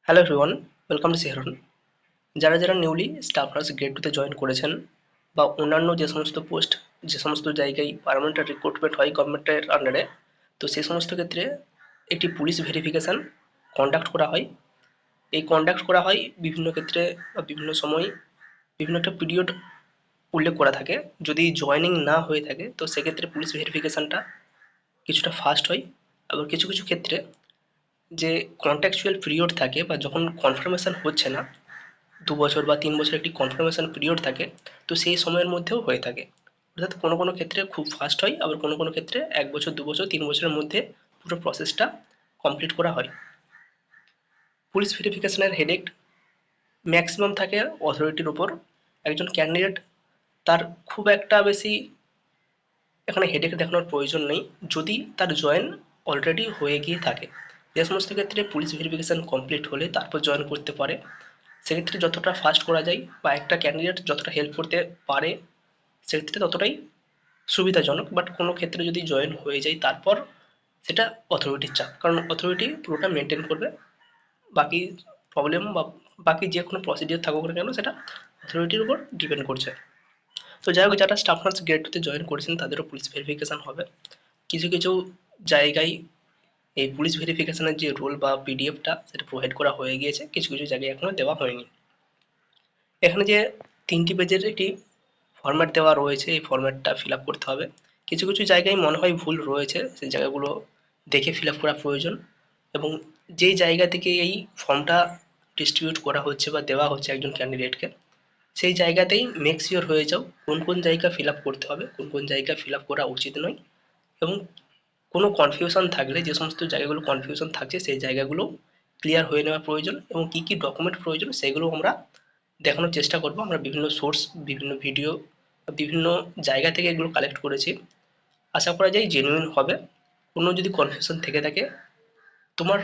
Hello everyone, welcome to সেহরন। যারা newly staff nurse grade 2 তে জয়েন করেছেন বা অন্যান্য যে সমস্ত পোস্ট, যে সমস্ত জায়গায় পার্মানেন্ট রিক্রুটমেন্ট হয় গভর্নমেন্টের আন্ডারে, তো সেই সমস্ত ক্ষেত্রে একটি পুলিশ ভেরিফিকেশান কন্ডাক্ট করা হয়। এই কন্ডাক্ট করা হয় বিভিন্ন ক্ষেত্রে বা বিভিন্ন সময় বিভিন্ন একটা পিরিয়ড উল্লেখ করা থাকে। যদি জয়েনিং না হয়ে থাকে তো সেক্ষেত্রে পুলিশ ভেরিফিকেশানটা কিছুটা ফাস্ট হয়। আবার কিছু কিছু ক্ষেত্রে যে কন্ট্রাকচুয়াল পিরিয়ড থাকে বা যখন কনফার্মেশন হচ্ছে না, 2 বছর বা 3 বছর একটি কনফার্মেশন পিরিয়ড থাকে, তো সেই সময়ের মধ্যেও হয়ে থাকে। অর্থাৎ কোনো ক্ষেত্রে খুব ফাস্ট হয়, আবার কোনো ক্ষেত্রে 1 বছর, 2 বছর, 3 বছরের মধ্যে পুরো প্রসেসটা কমপ্লিট করা হয়। পুলিশ ভেরিফিকেশনের হেডেক ম্যাক্সিমাম থাকে অথরিটির উপর। একজন ক্যান্ডিডেট তার খুব একটা বেশি এখানে হেডেক দেখানোর প্রয়োজন নেই, যদি তার জয়েন অলরেডি হয়ে গিয়ে থাকে। যে সমস্ত ক্ষেত্রে পুলিশ ভেরিফিকেশন কমপ্লিট হলে তারপর জয়েন করতে পারে, সেক্ষেত্রে যতটা ফাস্ট করা যায় বা একটা ক্যান্ডিডেট যতটা হেল্প করতে পারে সেক্ষেত্রে ততটাই সুবিধাজনক। বাট কোনো ক্ষেত্রে যদি জয়েন হয়ে যায় তারপর সেটা অথরিটির চাপ, কারণ অথরিটি পুরোটা মেনটেন করবে। বাকি প্রবলেম বা বাকি যে কোনো প্রসিডিওর থাকুক না কেন সেটা অথরিটির উপর ডিপেন্ড করছে। তো যাই হোক, যারা স্টাফ নার্স গ্রেড 2 তে জয়েন করেছেন তাদেরও পুলিশ ভেরিফিকেশন হবে। কিছু কিছু জায়গায় এই পুলিশ ভেরিফিকেশনের যে রোল বা পিডিএফটা সেটা প্রোভাইড করা হয়ে গিয়েছে, কিছু কিছু জায়গায় এখনো দেওয়া হয়নি। এখানে যে 3টি পেজের একটি ফরম্যাট দেওয়া রয়েছে, এই ফরম্যাটটা ফিল আপ করতে হবে। কিছু কিছু জায়গায় মনে হয় ভুল রয়েছে, সেই জায়গাগুলো দেখে ফিল আপ করা প্রয়োজন। এবং যেই জায়গা থেকে এই ফর্মটা ডিস্ট্রিবিউট করা হচ্ছে বা দেওয়া হচ্ছে একজন ক্যান্ডিডেটকে, সেই জায়গাতেই মেক শিওর হয়ে যাও কোন কোন জায়গা ফিল আপ করতে হবে, কোন কোন জায়গা ফিল আপ করা উচিত নয়। এবং কোনো কনফিউশন থাকলে, যে সমস্ত জায়গাগুলো কনফিউশন থাকছে সেই জায়গাগুলো ক্লিয়ার হয়ে নেওয়া প্রয়োজন। এবং কী কী ডকুমেন্ট প্রয়োজন সেগুলো আমরা দেখানোর চেষ্টা করব। আমরা বিভিন্ন সোর্স, বিভিন্ন ভিডিও, বিভিন্ন জায়গা থেকে এগুলো কালেক্ট করেছি। আশা করা যায় জেনুইন হবে। কোনো যদি কনফিউশন থেকে থাকে, তোমার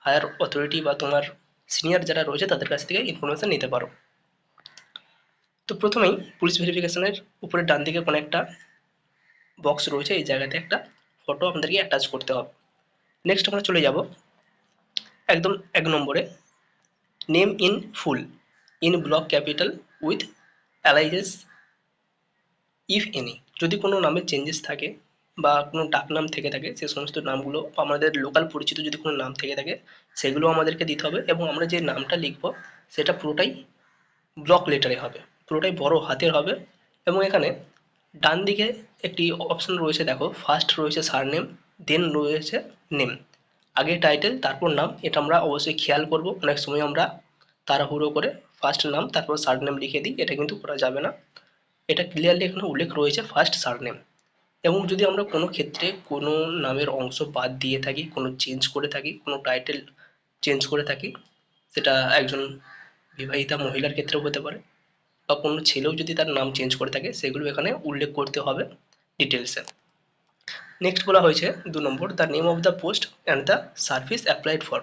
হায়ার অথরিটি বা তোমার সিনিয়র যারা রয়েছে তাদের কাছ থেকে ইনফরমেশন নিতে পারো। তো প্রথমেই পুলিশ ভেরিফিকেশনের উপরে ডান দিকে কোনো একটা বক্স রয়েছে, এই জায়গাতে একটা ফটো আমাদেরকে অ্যাটাচ করতে হবে। নেক্সট আমরা চলে যাব একদম 1 নম্বরে, name in full in block capital with aliases if any. যদি কোনো নামে চেঞ্জেস থাকে বা কোনো ডাকনাম থেকে থাকে, সে সমস্ত নামগুলো আমাদের লোকাল পরিচিত যদি কোনো নাম থেকে থাকে সেগুলো আমাদেরকে দিতে হবে। এবং আমরা যে নামটা লিখব সেটা পুরোটাই ব্লক লেটারে হবে, পুরোটাই বড় হাতের হবে। এবং এখানে ডান দিকে একটি অপশন রয়েছে, দেখো ফার্স্ট রয়েছে সারনেম, দেন রয়েছে নেম। আগে টাইটেল তারপর নাম, এটা আমরা অবশ্যই খেয়াল করব। অনেক সময় আমরা তাড়াহুড়ো করে ফার্স্ট নাম তারপর সারনেম লিখে দিই, এটা কিন্তু করা যাবে না। এটা ক্লিয়ারলি এখানে উল্লেখ রয়েছে ফার্স্ট সারনেম। এবং যদি আমরা কোনো ক্ষেত্রে কোনো নামের অংশ বাদ দিয়ে থাকি, কোনো চেঞ্জ করে থাকি, কোনো টাইটেল চেঞ্জ করে থাকি, সেটা একজন বিবাহিতা মহিলার ক্ষেত্রেও হতে পারে, বা কোনো ছেলেও যদি তার নাম চেঞ্জ করে থাকে, সেগুলো এখানে উল্লেখ করতে হবে ডিটেলসে। নেক্সট বলা হয়েছে 2 নম্বর, the name of the post and the service applied for.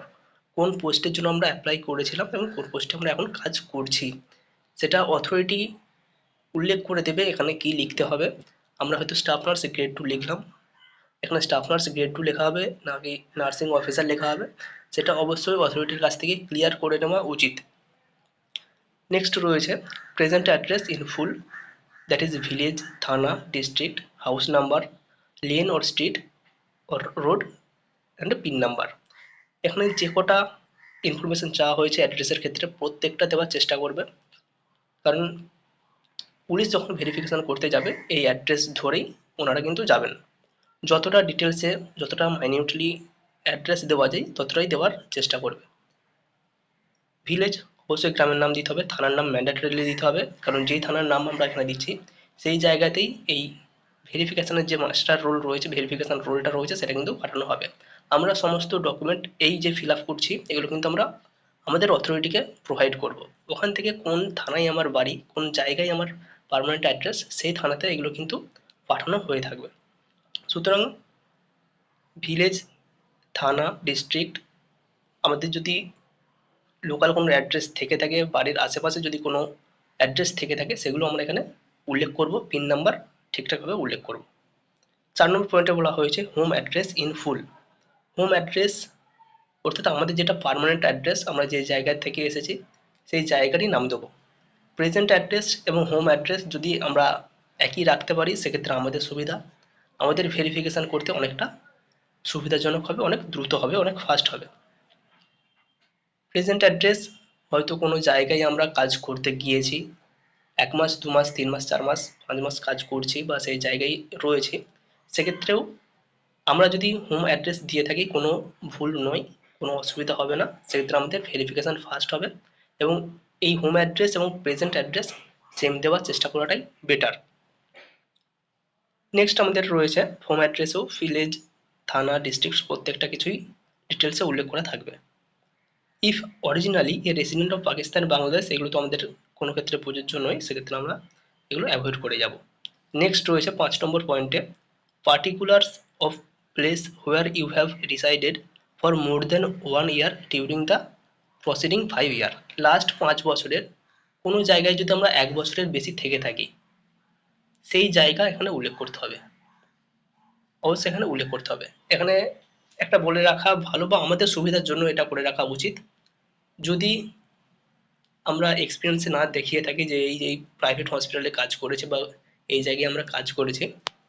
কোন পোস্টের জন্য আমরা অ্যাপ্লাই করেছিলাম এবং কোন পোস্টে আমরা এখন কাজ করছি সেটা অথরিটি উল্লেখ করে দেবে এখানে কি লিখতে হবে। আমরা হয়তো স্টাফ নার্স গ্রেড 2 লিখলাম, এখানে স্টাফ নার্স গ্রেড 2 লেখা হবে নাকি নার্সিং অফিসার লেখা হবে, সেটা অবশ্যই অথরিটির কাছ থেকে ক্লিয়ার করে নেওয়া উচিত। নেক্সট রয়েছে present address in full, that is village, thana, district, house number, lane or street or road and pin number. এখানে যে কটা ইনফরমেশন চাওয়া হয়েছে অ্যাড্রেসের ক্ষেত্রে প্রত্যেকটা দেওয়ার চেষ্টা করবে, কারণ পুলিশ যখন ভেরিফিকেশন করতে যাবে এই অ্যাড্রেস ধরেই ওনারা কিন্তু যাবেন। যতটা ডিটেলসে, যতটা মাইনিউটলি অ্যাড্রেস দেওয়া যায় ততটাই দেওয়ার চেষ্টা করবে। ভিলেজ অবশ্যই গ্রামের নাম দিতে হবে, থানার নাম ম্যান্ডেটরিলি দিতে হবে, কারণ যেই থানার নাম আমরা এখানে দিচ্ছি সেই জায়গাতেই এই ভেরিফিকেশনের যে মাস্টার রোল রয়েছে, ভেরিফিকেশন রোলটা রয়েছে সেটা কিন্তু পাঠানো হবে। আমরা সমস্ত ডকুমেন্ট এই যে ফিল আপ করছি এগুলো কিন্তু আমরা আমাদের অথরিটিকে প্রোভাইড করব। ওখান থেকে কোন থানায় আমার বাড়ি, কোন জায়গায় আমার পার্মানেন্ট অ্যাড্রেস, সেই থানাতে এগুলো কিন্তু পাঠানো হয়ে থাকবে। সুতরাং ভিলেজ, থানা, ডিস্ট্রিক্ট, আমাদের যদি লোকাল কোনো অ্যাড্রেস থেকে থাকে, বাড়ির আশেপাশে যদি কোনো অ্যাড্রেস থেকে থাকে, সেগুলো আমরা এখানে উল্লেখ করব, পিন নাম্বার ঠিকঠাকভাবে উল্লেখ করব। 4 নম্বর পয়েন্টে বলা হয়েছে home address in full. Home address অর্থাৎ আমাদের যেটা পার্মানেন্ট অ্যাড্রেস, আমরা যে জায়গা থেকে এসেছি সেই জায়গারই নাম দেবো। প্রেজেন্ট অ্যাড্রেস এবং হোম অ্যাড্রেস যদি আমরা একই রাখতে পারি সেক্ষেত্রে আমাদের সুবিধা, আমাদের ভেরিফিকেশান করতে অনেকটা সুবিধাজনক হবে, অনেক দ্রুত হবে, অনেক ফাস্ট হবে। প্রেজেন্ট অ্যাড্রেস হয়তো কোনো জায়গায় আমরা কাজ করতে গিয়েছি, 1 মাস 2 মাস 3 মাস 4 মাস 5 মাস কাজ করছি বা সেই জায়গায় রয়েছি, সেক্ষেত্রেও আমরা যদি হোম অ্যাড্রেস দিয়ে থাকি কোনো ভুল নয়, কোনো অসুবিধা হবে না, সেক্ষেত্রে আমাদের ভেরিফিকেশান ফাস্ট হবে এবং এই হোম অ্যাড্রেস এবং প্রেজেন্ট অ্যাড্রেস সেম দেওয়ার চেষ্টা করাটাই বেটার। নেক্সট আমাদের রয়েছে হোম অ্যাড্রেসেও ভিলেজ, থানা, ডিস্ট্রিক্ট প্রত্যেকটা কিছুই ডিটেলসে উল্লেখ করা থাকবে। If originally A resident of Pakistan, Bangladesh, এগুলো তো আমাদের কোনো ক্ষেত্রে প্রযোজ্য নয়, সেক্ষেত্রে আমরা এগুলো অ্যাভয়েড করে যাব। নেক্সট রয়েছে 5 নম্বর পয়েন্টে particulars of place where you have resided for more than 1 year during the proceeding 5 year. Last 5 বছরের কোনো জায়গায় যদি আমরা 1 বছরের বেশি থেকে থাকি, সেই জায়গা এখানে উল্লেখ করতে হবে, অবশ্যই এখানে উল্লেখ করতে হবে। এখানে একটা বলে রাখা ভালো বা আমাদের সুবিধার জন্য এটা করে রাখা উচিত, যদি আমরা এক্সপিরিয়েন্সে না দেখিয়ে থাকি যে এই প্রাইভেট হসপিটালে কাজ করেছে বা এই জায়গায় আমরা কাজ করেছি,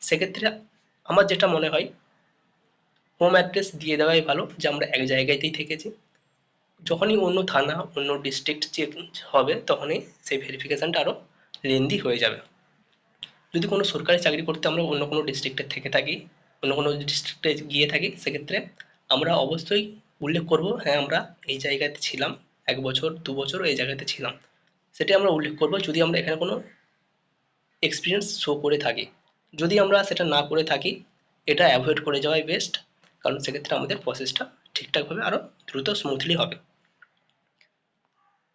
সেক্ষেত্রে আমার যেটা মনে হয় হোম অ্যাড্রেস দিয়ে দেওয়াই ভালো, যে আমরা এক জায়গাতেই থেকেছি। যখনই অন্য থানা, অন্য ডিস্ট্রিক্ট চেঞ্জ হবে, তখনই সেই ভেরিফিকেশানটা আরও লেন্দি হয়ে যাবে। যদি কোনো সরকারি চাকরি করতে আমরা অন্য কোনো ডিস্ট্রিক্টে থেকে থাকি, অন্য কোনো ডিস্ট্রিক্টে গিয়ে থাকি, সেক্ষেত্রে আমরা অবশ্যই উল্লেখ করব, হ্যাঁ আমরা এই জায়গাতে ছিলাম, 1 বছর 2 বছর এই জায়গাতে ছিলাম, সেটাই আমরা উল্লেখ করব যদি আমরা এখানে কোনো এক্সপিরিয়েন্স শো করে থাকি। যদি আমরা সেটা না করে থাকি, এটা অ্যাভয়েড করে যাওয়াই বেস্ট, কারণ সেক্ষেত্রে আমাদের প্রসেসটা ঠিকঠাকভাবে আরও দ্রুত স্মুথলি হবে।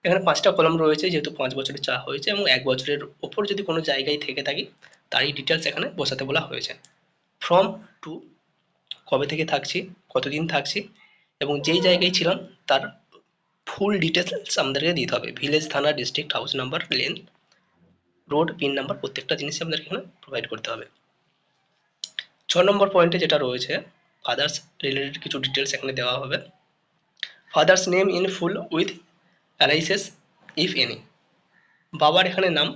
এখানে 5টা কলাম রয়েছে, যেহেতু 5 বছরের চাওয়া হয়েছে এবং 1 বছরের ওপর যদি কোনো জায়গায় থেকে থাকি তারই ডিটেলস এখানে বসাতে বলা হয়েছে। ফ্রম টু, কবে থেকে থাকছি, কতদিন থাকছি এবং যেই জায়গায় ছিলাম তার ফুল ডিটেলস আমাদেরকে দিতে হবে। Village, thana, district, house number, lane, road, pin number, প্রত্যেকটা জিনিসই আমাদেরকে এখানে প্রোভাইড করতে হবে। 6 নম্বর পয়েন্টে যেটা রয়েছে ফাদার্স রিলেটেড কিছু ডিটেলস এখানে দেওয়া হবে। Father's name in full with aliases if any. বাবার এখানে নাম,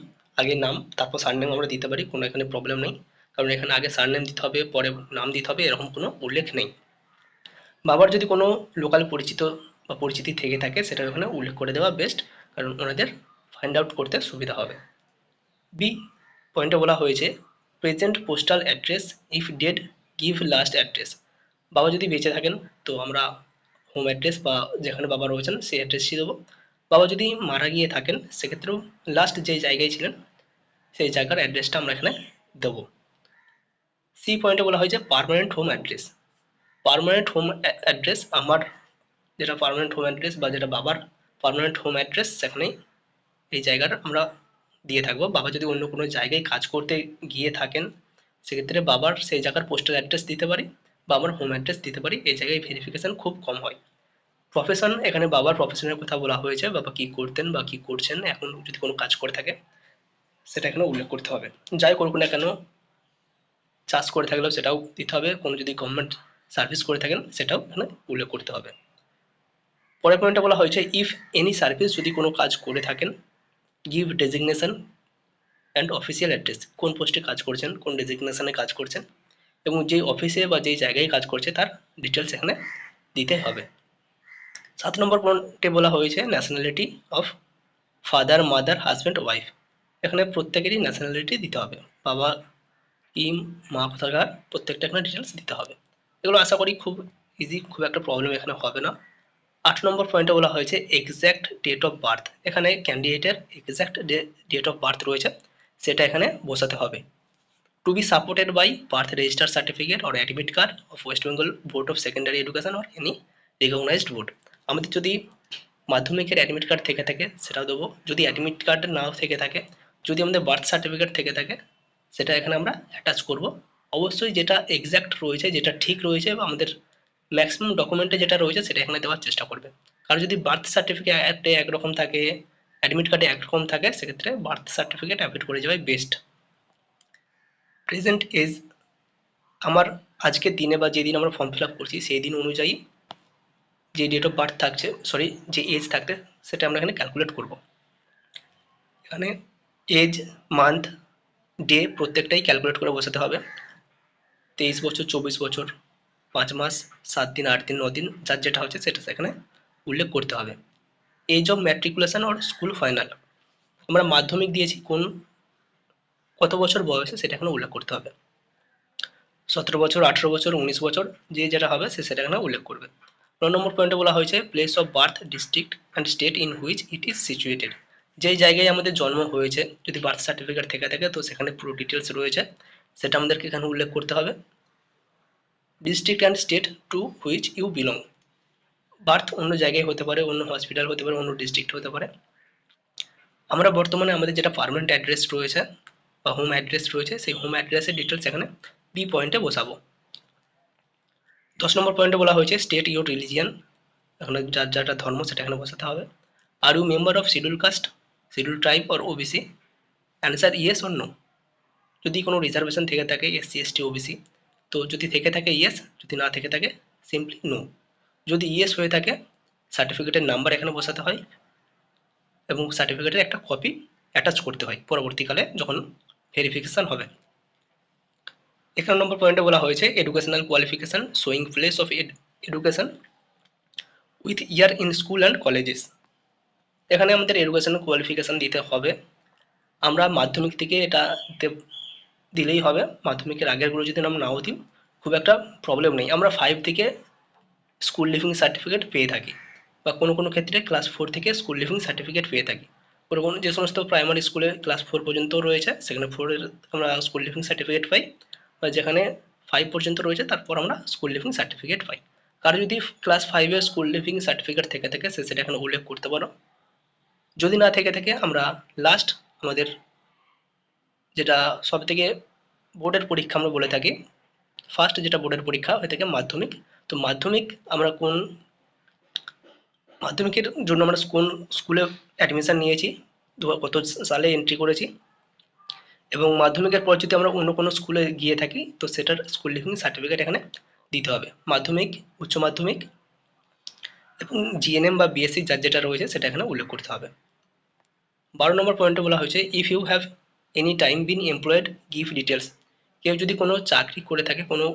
আগে নাম তারপর সারনেম আমরা দিতে পারি, কোনো এখানে প্রবলেম নেই, কারণ এখানে আগে সারনেম দিতে হবে পরে নাম দিতে হবে, এরকম কোনো উল্লেখ নেই। বাবার যদি কোনো লোকাল পরিচিত বা পরিচিতি থেকে থাকে সেটা এখানে উল্লেখ করে দেওয়া বেস্ট, কারণ ওনাদের ফাইন্ড আউট করতে সুবিধা হবে। বি পয়েন্টে বলা হয়েছে present postal address, if dead give last address. বাবা যদি বেঁচে থাকেন তো আমরা হোম অ্যাড্রেস বা যেখানে বাবা রয়েছেন সেই অ্যাড্রেসই দেবো। বাবা যদি মারা গিয়ে থাকেন সেক্ষেত্রেও লাস্ট যে জায়গায় ছিলেন সেই জায়গার অ্যাড্রেসটা আমরা এখানে দেবো। সি পয়েন্টে বলা হয়েছে permanent home address. Permanent home address আমার যেটা পার্মানেন্ট হোম অ্যাড্রেস বা যেটা বাবার পার্মানেন্ট হোম অ্যাড্রেস, সেখানেই এই জায়গাটা আমরা দিয়ে থাকবো। বাবা যদি অন্য কোনো জায়গায় কাজ করতে গিয়ে থাকেন সেক্ষেত্রে বাবার সেই জায়গার পোস্টাল অ্যাড্রেস দিতে পারি বা আমার হোম অ্যাড্রেস দিতে পারি, এই জায়গায় ভেরিফিকেশান খুব কম হয়। প্রফেশন, এখানে বাবার প্রফেশনের কথা বলা হয়েছে, বাবা কী করতেন বা কী করছেন, এখন যদি কোনো কাজ করে থাকে সেটা এখানে উল্লেখ করতে হবে। যাই করুক না কেন, চাষ করে থাকলেও সেটাও দিতে হবে, কোনো যদি গভর্নমেন্ট সার্ভিস করে থাকেন সেটাও এখানে উল্লেখ করতে হবে। পরের পয়েন্টে বলা হয়েছে ইফ এনি সার্ভিস, যদি কোনো কাজ করে থাকেন, give designation and official address, কোন পোস্টে কাজ করছেন, কোন ডেজিগনেশনে কাজ করছেন এবং যেই অফিসে বা যেই জায়গায় কাজ করছে তার ডিটেলস এখানে দিতে হবে। 7 নম্বর পয়েন্টে বলা হয়েছে nationality of father, mother, husband, wife. এখানে প্রত্যেকেরই ন্যাশনালিটি দিতে হবে, বাবা কি, মা কোথাকার, প্রত্যেকটা এখানে ডিটেলস দিতে হবে। এগুলো আশা করি খুব ইজি, খুব একটা প্রবলেম এখানে হবে না। 8 নম্বর পয়েন্টে বলা হয়েছে এক্স্যাক্ট ডেট অফ বার্থ। এখানে ক্যান্ডিডেটের এক্স্যাক্ট ডেট অফ বার্থ রয়েছে, সেটা এখানে বসাতে হবে। To be supported by birth register certificate or admit card of West Bengal board of secondary education or any recognised board. আমাদের যদি মাধ্যমিকের অ্যাডমিট কার্ড থেকে থাকে সেটাও দেবো, যদি অ্যাডমিট কার্ড নাও থেকে থাকে, যদি আমাদের বার্থ সার্টিফিকেট থেকে থাকে সেটা এখানে আমরা অ্যাটাচ করব। অবশ্যই যেটা এক্স্যাক্ট রয়েছে, যেটা ঠিক রয়েছে বা আমাদের ম্যাক্সিমাম ডকুমেন্টে যেটা রয়েছে সেটা এখানে দেওয়ার চেষ্টা করবে। কারণ যদি বার্থ সার্টিফিকেটে একরকম থাকে, অ্যাডমিট কার্ডে একরকম থাকে, সেক্ষেত্রে বার্থ সার্টিফিকেট অ্যাভয়েড করে যাওয়াই বেস্ট। প্রেজেন্ট এজ, আমার আজকের দিনে বা যেদিন আমরা ফর্ম ফিল আপ করছি সেই দিন অনুযায়ী যে ডেট অফ বার্থ থাকছে, সরি যে এজ থাকছে সেটা আমরা এখানে ক্যালকুলেট করব। এখানে এজ, মান্থ, ডে প্রত্যেকটাই ক্যালকুলেট করে বসাতে হবে। 23 বছর, 24 বছর, 5 মাস, 7 দিন, 8 দিন, 9 দিন, যার যেটা হচ্ছে সেটা সেখানে উল্লেখ করতে হবে। Age of matriculation or school final, আমরা মাধ্যমিক দিয়েছি কোন কত বছর বয়সে সেটা এখানে উল্লেখ করতে হবে। 17 বছর, 18 বছর, 19 বছর, যে যেটা হবে সে সেটা এখানে উল্লেখ করবে। 9 নম্বর পয়েন্টে বলা হয়েছে place of birth, district and state in which it is situated, যেই জায়গায় আমাদের জন্ম হয়েছে যদি বার্থ সার্টিফিকেট থেকে থাকে তো সেখানে পুরো ডিটেলস রয়েছে, সেটা আমাদেরকে এখানে উল্লেখ করতে হবে। District and state to which you belong, birth অন্য জায়গায় হতে পারে, অন্য হসপিটাল হতে পারে, অন্য ডিস্ট্রিক্ট হতে পারে। আমরা বর্তমানে আমাদের যেটা পার্মানেন্ট অ্যাড্রেস রয়েছে বা হোম অ্যাড্রেস রয়েছে সেই হোম অ্যাড্রেসের ডিটেলস এখানে বি পয়েন্টে বসাবো। 10 নম্বর পয়েন্টে বলা হয়েছে স্টেট ইউর রিলিজিয়ান, এখানে যার যারটা ধর্ম সেটা এখানে বসাতে হবে। Are you member of schedule caste, schedule tribe or OBC, answer yes or no. যদি কোনো রিজার্ভেশন থেকে থাকে এসসি, এসটি, ওবিসি, তো যদি থেকে থাকে ইয়েস, যদি না থেকে থাকে সিম্পলি নো। যদি ইয়েস হয়ে থাকে সার্টিফিকেটের নাম্বার এখানে বসাতে হয় এবং সার্টিফিকেটের একটা কপি অ্যাটাচ করতে হয় পরবর্তীকালে যখন ভেরিফিকেশান হবে। 11 নম্বর পয়েন্টে বলা হয়েছে educational qualification showing place of education with year in school and colleges, এখানে আমাদের এডুকেশনাল কোয়ালিফিকেশান দিতে হবে। আমরা মাধ্যমিক থেকে এটা দিলেই হবে, মাধ্যমিকের আগেরগুলো যদি আমরা নাও দিই খুব একটা প্রবলেম নেই। আমরা 5 থেকে স্কুল লিভিং সার্টিফিকেট পেয়ে থাকি বা কোনো কোনো ক্ষেত্রে ক্লাস 4 থেকে স্কুল লিভিং সার্টিফিকেট পেয়ে থাকি। কোনো কোনো যে সমস্ত প্রাইমারি স্কুলে ক্লাস 4 পর্যন্ত রয়েছে সেখানে 4-এর আমরা স্কুল লিভিং সার্টিফিকেট পাই, বা যেখানে 5 পর্যন্ত রয়েছে তারপর আমরা স্কুল লিভিং সার্টিফিকেট পাই। কারো যদি ক্লাস 5-এর স্কুল লিভিং সার্টিফিকেট থেকে থাকে সে সেটা এখানে উল্লেখ করতে পারো। যদি না থেকে থাকে আমরা লাস্ট আমাদের যেটা সবথেকে বোর্ডের পরীক্ষা আমরা বলে থাকি, ফার্স্ট যেটা বোর্ডের পরীক্ষা হয়ে থাকে মাধ্যমিক, তো মাধ্যমিক আমরা কোন মাধ্যমিকের জন্য আমরা কোন স্কুলে অ্যাডমিশান নিয়েছি, কত সালে এন্ট্রি করেছি, এবং মাধ্যমিকের পর যদি আমরা অন্য কোনো স্কুলে গিয়ে থাকি তো সেটার স্কুল লিভিং সার্টিফিকেট এখানে দিতে হবে। মাধ্যমিক, উচ্চ মাধ্যমিক এবং জিএনএম বা বিএসসি যার যেটা রয়েছে সেটা এখানে উল্লেখ করতে হবে। 12 নম্বর পয়েন্টে বলা হয়েছে if you have any time been employed give details, কেউ যদি কোনো চাকরি করে থাকে, কোনো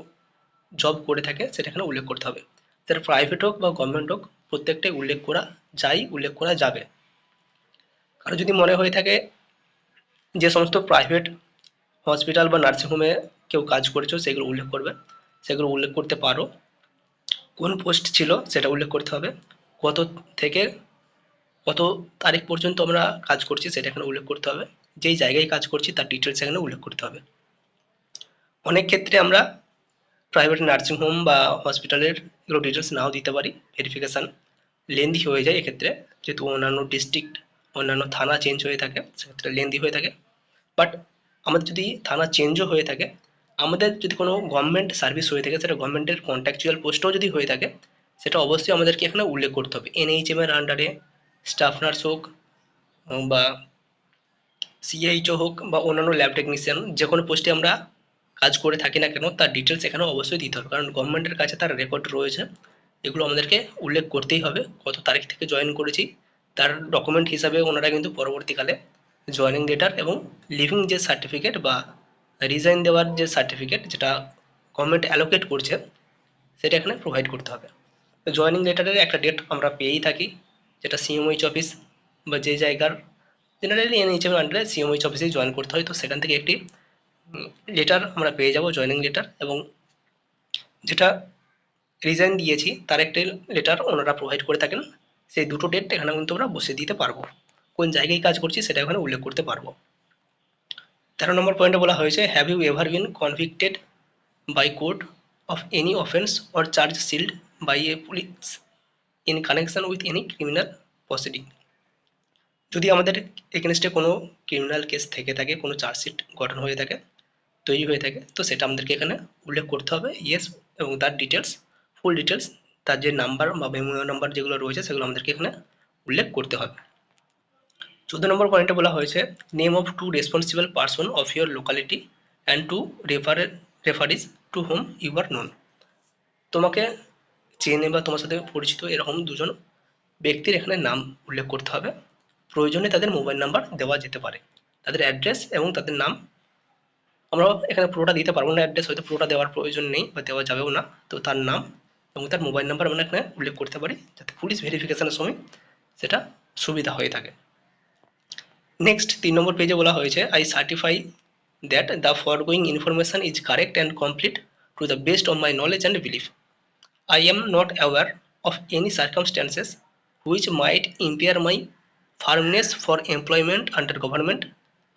জব করে থাকে সেটা এখানে উল্লেখ করতে হবে। সেটা প্রাইভেট হোক বা গভর্নমেন্ট হোক প্রত্যেকটাই উল্লেখ করা যায়, উল্লেখ করা যাবে। কারো যদি মনে হয়ে থাকে যে সমস্ত প্রাইভেট হসপিটাল বা নার্সিংহোমে কেউ কাজ করেছো সেগুলো উল্লেখ করবে, সেগুলো উল্লেখ করতে পারো। কোন পোস্ট ছিল সেটা উল্লেখ করতে হবে, কত থেকে কত তারিখ পর্যন্ত আমরা কাজ করছি সেটা এখানে উল্লেখ করতে হবে, যেই জায়গায় কাজ করছি তার ডিটেলস এখানে উল্লেখ করতে হবে। অনেক ক্ষেত্রে আমরা প্রাইভেট নার্সিংহোম বা হসপিটালের এগুলো ডিটেলস নাও দিতে পারি, ভেরিফিকেশান লেন্দি হয়ে যায় এক্ষেত্রে, যেহেতু অন্যান্য ডিস্ট্রিক্ট, অন্যান্য থানা চেঞ্জ হয়ে থাকে সেক্ষেত্রে লেন্দি হয়ে থাকে। বাট আমাদের যদি থানা চেঞ্জও হয়ে থাকে, আমাদের যদি কোনো গভর্নমেন্ট সার্ভিস হয়ে থাকে, সেটা গভর্নমেন্টের কন্ট্রাকচুয়াল পোস্টও যদি হয়ে থাকে সেটা অবশ্যই আমাদেরকে এখানে উল্লেখ করতে হবে। এনএইচএমের আন্ডারে স্টাফ নার্স হোক বা সিএইচও হোক বা অন্যান্য ল্যাব টেকনিশিয়ান, যে কোনো পোস্টে আমরা কাজ করে থাকি না কেন তার ডিটেলস এখানে অবশ্যই দিতে হবে, কারণ গভর্নমেন্টের কাছে তার রেকর্ড রয়েছে, এগুলো আমাদেরকে উল্লেখ করতেই হবে। কত তারিখ থেকে জয়েন করেছি তার ডকুমেন্ট হিসাবে ওনারা কিন্তু পরবর্তীকালে জয়েনিং লেটার এবং লিভিং যে সার্টিফিকেট বা রিজাইন দেওয়ার যে সার্টিফিকেট যেটা গভর্নমেন্ট অ্যালোকেট করছে সেটা এখানে প্রোভাইড করতে হবে। জয়েনিং লেটারের একটা ডেট আমরা পেয়েই থাকি, যেটা সিএমওইচ অফিস বা যে জায়গার জেনারেলি এনএইচএম আন্ডারে সিএমওইচ অফিসেই জয়েন করতে হয়, তো সেখান থেকে একটি লেটার আমরা পেয়ে যাব, জয়েনিং লেটার, এবং যেটা রিজাইন দিয়েছি তার একটি লেটার ওনারা প্রোভাইড করে থাকেন। সেই দুটো ডেট এখানে কিন্তু আমরা বসিয়ে দিতে পারবো, কোন জায়গায় কাজ করছি সেটা এখানে উল্লেখ করতে পারবো। 13 নম্বর পয়েন্টে বলা হয়েছে have you ever been convicted by court of any offence or charge sealed by a police in connection with any criminal proceeding, যদি আমাদের এগেনস্টে কোনো ক্রিমিনাল কেস থেকে থাকে, কোনো চার্জশিট গঠন হয়ে থাকে, তৈরি হয়ে থাকে, তো সেটা আমাদেরকে এখানে উল্লেখ করতে হবে ইয়েস, এবং তার ডিটেলস, ফুল ডিটেলস, তার যে নাম্বার বা মেমো নাম্বার যেগুলো রয়েছে সেগুলো আমাদেরকে এখানে উল্লেখ করতে হবে। 14 নম্বর পয়েন্টে বলা হয়েছে name of two responsible person of your locality and two referees to whom you are known, তোমাকে চেনে বা তোমার সাথে পরিচিত এরকম দুজন ব্যক্তির এখানে নাম উল্লেখ করতে হবে। প্রয়োজনে তাদের মোবাইল নাম্বার দেওয়া যেতে পারে, তাদের অ্যাড্রেস এবং তাদের নাম। আমরা এখানে পুরোটা দিতে পারবো না, অ্যাড্রেস হয়তো পুরোটা দেওয়ার প্রয়োজন নেই বা দেওয়া যাবেও না। তো তার নাম এবং তার মোবাইল নাম্বার আমরা এখানে উল্লেখ করতে পারি, যাতে পুলিশ ভেরিফিকেশনের সময় সেটা সুবিধা হয়ে থাকে। নেক্সট 3 নম্বর পেজে বলা হয়েছে, I certify that the foregoing information is correct and complete to the best of my knowledge and belief. I am not aware of any circumstances which might impair my firmness for employment under government.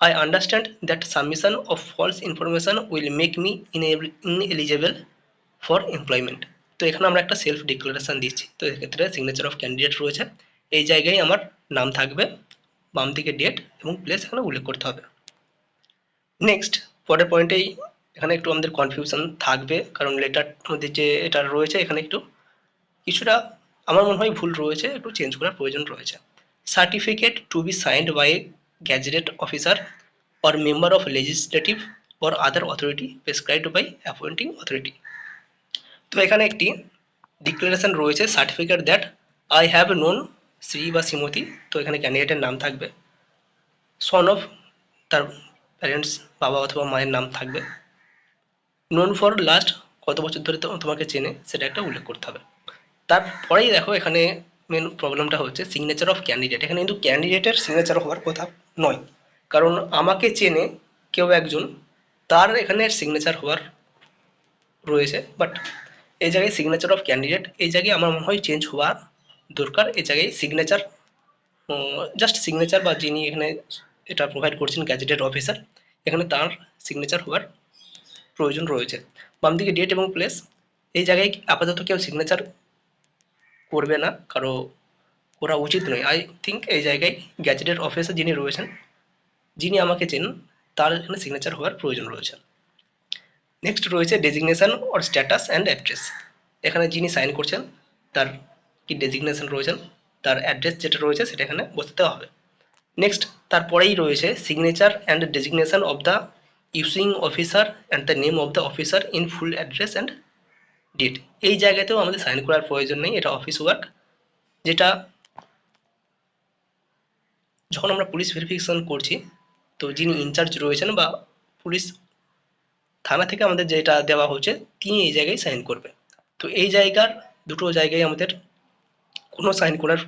I understand that submission of false information will make me ineligible for employment. তো এখানে আমরা একটা self declaration দিচ্ছি, তো এক্ষেত্রে signature of candidate রয়েছে, এই জায়গায় আমার নাম থাকবে, বাম দিকে ডেট এবং প্লেস এখানে উল্লেখ করতে হবে। নেক্সট পরের পয়েন্টেই এখানে একটু আমাদের কনফিউশন থাকবে, কারণ লেটার মধ্যে যে এটা রয়েছে এখানে একটু কিছুটা আমার মনে হয় ভুল রয়েছে, একটু চেঞ্জ করার প্রয়োজন রয়েছে। Certificate to be signed by gazetted officer or member of legislative or other authority prescribed by appointing authority. তো এখানে একটি ডিক্লারেশন রয়েছে, certificate that I have known Shri বা শ্রীমতী, তো এখানে ক্যান্ডিডেটের নাম থাকবে, সন অফ তার প্যারেন্টস বাবা অথবা মায়ের নাম থাকবে, নোন ফর লাস্ট কত বছর ধরে তোমাকে চেনে সেটা একটা উল্লেখ করতে হবে। তারপরেই দেখো এখানে মেন প্রবলেমটা হচ্ছে সিগনেচার অফ ক্যান্ডিডেট। এখানে কিন্তু ক্যান্ডিডেটের সিগনেচার হওয়ার কথা নয়, কারণ আমাকে চেনে কেউ একজন, তার এখানে সিগনেচার হওয়ার রয়েছে, বাট এই জায়গায় সিগনেচার অফ ক্যান্ডিডেট এই জায়গায় আমার মনে হয় চেঞ্জ হওয়ার দরকার। এই জায়গায় সিগনেচার, জাস্ট সিগনেচার বা যিনি এখানে এটা প্রোভাইড করছেন গ্যাজেটেড অফিসার, এখানে তার সিগনেচার হওয়ার প্রয়োজন রয়েছে। বাম দিকে ডেট এবং প্লেস, এই জায়গায় আপাতত কেউ সিগনেচার করবে না, কারো করা উচিত নয়। আই থিঙ্ক এই জায়গায় গ্যাজেটেড অফিসার যিনি রয়েছেন, যিনি আমাকে চেনেন, তার এখানে সিগনেচার হওয়ার প্রয়োজন রয়েছে। নেক্সট রয়েছে designation or status and address. এখানে যিনি সাইন করছেন তার কি ডেজিগনেশন রয়েছেন, তার অ্যাড্রেস যেটা রয়েছে সেটা এখানে বসাতে হবে। নেক্সট তারপরেই রয়েছে signature and designation of the issuing officer and the name of the officer in full address and date. এই জায়গাতেও আমাদের সাইন করার প্রয়োজন নেই, এটা অফিস ওয়ার্ক। যেটা যখন আমরা পুলিশ ভেরিফিকেশন করছি, তো যিনি ইনচার্জ রয়েছেন বা পুলিশ থানা থেকে আমাদের যেটা দেওয়া হচ্ছে, তিনি এই জায়গায় সাইন করবে। তো এই জায়গার দুটো জায়গায় আমাদের কোনো সাইন করার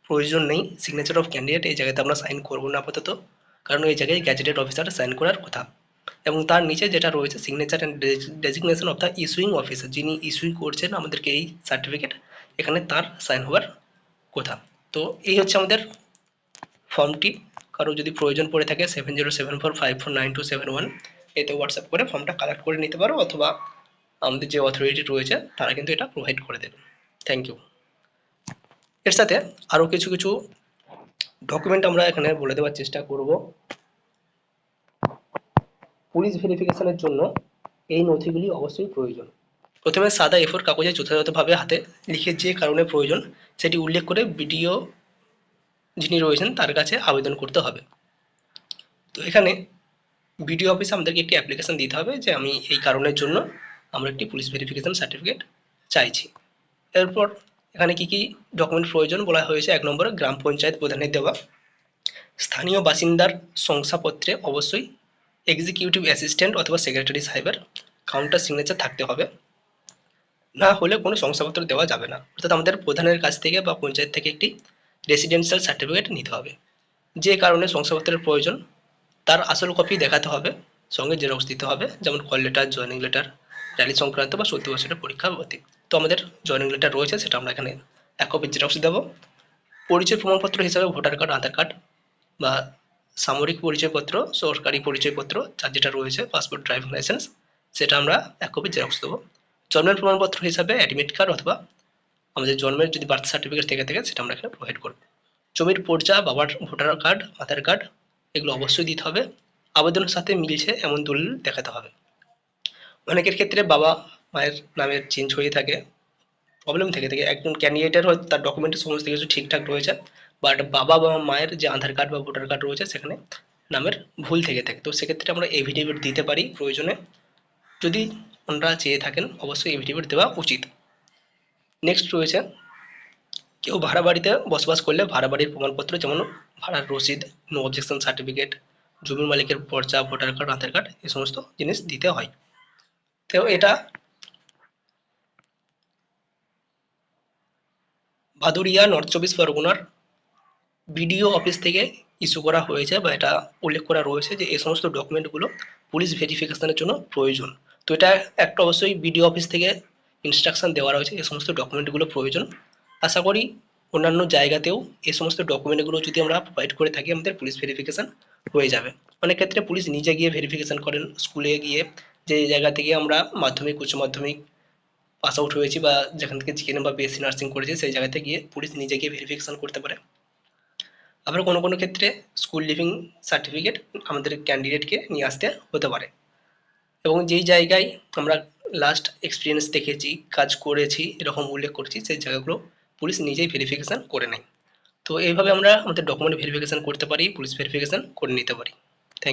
প্রয়োজন নেই। সিগনেচার অফ ক্যান্ডিডেট এই জায়গাতে আমরা সাইন করবো না আপাতত, কারণ এই জায়গায় গ্যাজেটেড অফিসার সাইন করার কথা। এবং তার নিচে যেটা রয়েছে signature and designation of the issuing officer, যিনি ইস্যুই করছেন আমাদেরকে এই সার্টিফিকেট, এখানে তার সাইন হওয়ার কথা। তো এই হচ্ছে আমাদের ফর্মটি। কারো যদি প্রয়োজন পড়ে থাকে 7074549271 এতে হোয়াটসঅ্যাপ করে ফর্মটা কালেক্ট করে নিতে পারো, অথবা আমাদের যে অথরিটি রয়েছে তারা কিন্তু এটা প্রোভাইড করে দেবে। Thank you. এর সাথে আরও কিছু কিছু ডকুমেন্ট আমরা এখানে বলে দেওয়ার চেষ্টা করব। পুলিশ ভেরিফিকেশনের জন্য এই নথিগুলি অবশ্যই প্রয়োজন। প্রথমে সাদা A4 কাগজে যথাযথভাবে হাতে লিখে যে কারণে প্রয়োজন সেটি উল্লেখ করে বিডিও যিনি রয়েছেন তার কাছে আবেদন করতে হবে। তো এখানে বিডিও অফিসে আমাদেরকে একটি অ্যাপ্লিকেশন দিতে হবে যে আমি এই কারণের জন্য আমরা একটি পুলিশ ভেরিফিকেশন সার্টিফিকেট চাইছি। এরপর এখানে কি কি ডকুমেন্ট প্রয়োজন বলা হয়েছে, 1 নম্বরে গ্রাম পঞ্চায়েত প্রধানের দেওয়া স্থানীয় বাসিন্দার শংসাপত্রে অবশ্যই এক্সিকিউটিভ অ্যাসিস্ট্যান্ট অথবা সেক্রেটারি সাহেবের কাউন্টার সিগনেচার থাকতে হবে, না হলে কোনো শংসাপত্র দেওয়া যাবে না। অর্থাৎ আমাদের প্রধানের কাছ থেকে বা পঞ্চায়েত থেকে একটি রেসিডেন্সিয়াল সার্টিফিকেট নিতে হবে। যে কারণে শংসাপত্রের প্রয়োজন তার আসল কপি দেখাতে হবে, সঙ্গে জেরক্স দিতে হবে, যেমন call letter, joining letter, rally সংক্রান্ত বা 70 বছরের পরীক্ষা ভর্তি। তো আমাদের জয়েনিং লেটার রয়েছে, সেটা আমরা এখানে 1 কপি জেরক্স দেবো। পরিচয় প্রমাণপত্র হিসাবে ভোটার কার্ড, আধার কার্ড বা সামরিক পরিচয়পত্র, সরকারি পরিচয়পত্র যার যেটা রয়েছে, পাসপোর্ট, ড্রাইভিং লাইসেন্স, সেটা আমরা 1 কপি জেরক্স দেবো। জন্মের প্রমাণপত্র হিসাবে অ্যাডমিট কার্ড অথবা আমাদের জন্মের যদি বার্থ সার্টিফিকেট থেকে থাকে সেটা আমরা এখানে প্রোভাইড করব। জমির পর্চা, বাবার ভোটার কার্ড, আধার কার্ড, এগুলো অবশ্যই দিতে হবে। আবেদনের সাথে মিলছে এমন দলিল দেখাতে হবে। অনেকের ক্ষেত্রে বাবা মায়ের নামের চেঞ্জ হয়ে থাকে, প্রবলেম থেকে থাকে। একজন ক্যান্ডিডেটের হয়তো তার ডকুমেন্টের সমস্ত কিছু ঠিকঠাক রয়েছে, বাট বাবা বা মায়ের যে আধার কার্ড বা ভোটার কার্ড রয়েছে সেখানে নামের ভুল থেকে থাকে। তো সেক্ষেত্রে আমরা এফিডেভিট দিতে পারি প্রয়োজনে, যদি ওনারা চেয়ে থাকেন অবশ্যই এফিডেভিট দেওয়া উচিত। নেক্সট রয়েছে কেউ ভাড়া বাড়িতে বসবাস করলে ভাড়া বাড়ির প্রমাণপত্র, যেমন ভাড়ার রসিদ, নো অবজেকশন সার্টিফিকেট, জমির মালিকের পর্চা, ভোটার কার্ড, আধার কার্ড, এই সমস্ত জিনিস দিতে হয়। তো এটা ভাদুরিয়া নর্থ চব্বিশ পরগনার বিডিও অফিস থেকে ইস্যু করা হয়েছে, বা এটা উল্লেখ করা রয়েছে যে এই সমস্ত ডকুমেন্টগুলো পুলিশ ভেরিফিকেশনের জন্য প্রয়োজন। তো এটা একটা অবশ্যই বিডিও অফিস থেকে ইনস্ট্রাকশন দেওয়া রয়েছে এই সমস্ত ডকুমেন্টগুলো প্রয়োজন। আশা করি অন্যান্য জায়গাতেও এই সমস্ত ডকুমেন্টগুলো যদি আমরা প্রোভাইড করে থাকি, আমাদের পুলিশ ভেরিফিকেশন হয়ে যাবে। অনেক ক্ষেত্রে পুলিশ নিজে গিয়ে ভেরিফিকেশন করেন, স্কুলে গিয়ে যে জায়গা থেকে আমরা মাধ্যমিক, উচ্চ মাধ্যমিক পাস আউট হয়েছি, বা যেখান থেকে জিএনএম বা বিএসসি নার্সিং করেছি, সেই জায়গাতে গিয়ে পুলিশ নিজে গিয়ে ভেরিফিকেশন করতে পারে। আবার কোনো কোনো ক্ষেত্রে স্কুল লিভিং সার্টিফিকেট আমাদের ক্যান্ডিডেটকে নিয়ে আসতে হতে পারে। এবং যেই জায়গায় আমরা লাস্ট এক্সপিরিয়েন্স দেখেছি, কাজ করেছি, এরকম উল্লেখ করছি, সেই জায়গাগুলো পুলিশ নিজেই ভেরিফিকেশন করে নেয়। তো এইভাবে আমরা আমাদের ডকুমেন্ট ভেরিফিকেশন করতে পারি, পুলিশ ভেরিফিকেশন করে নিতে পারি।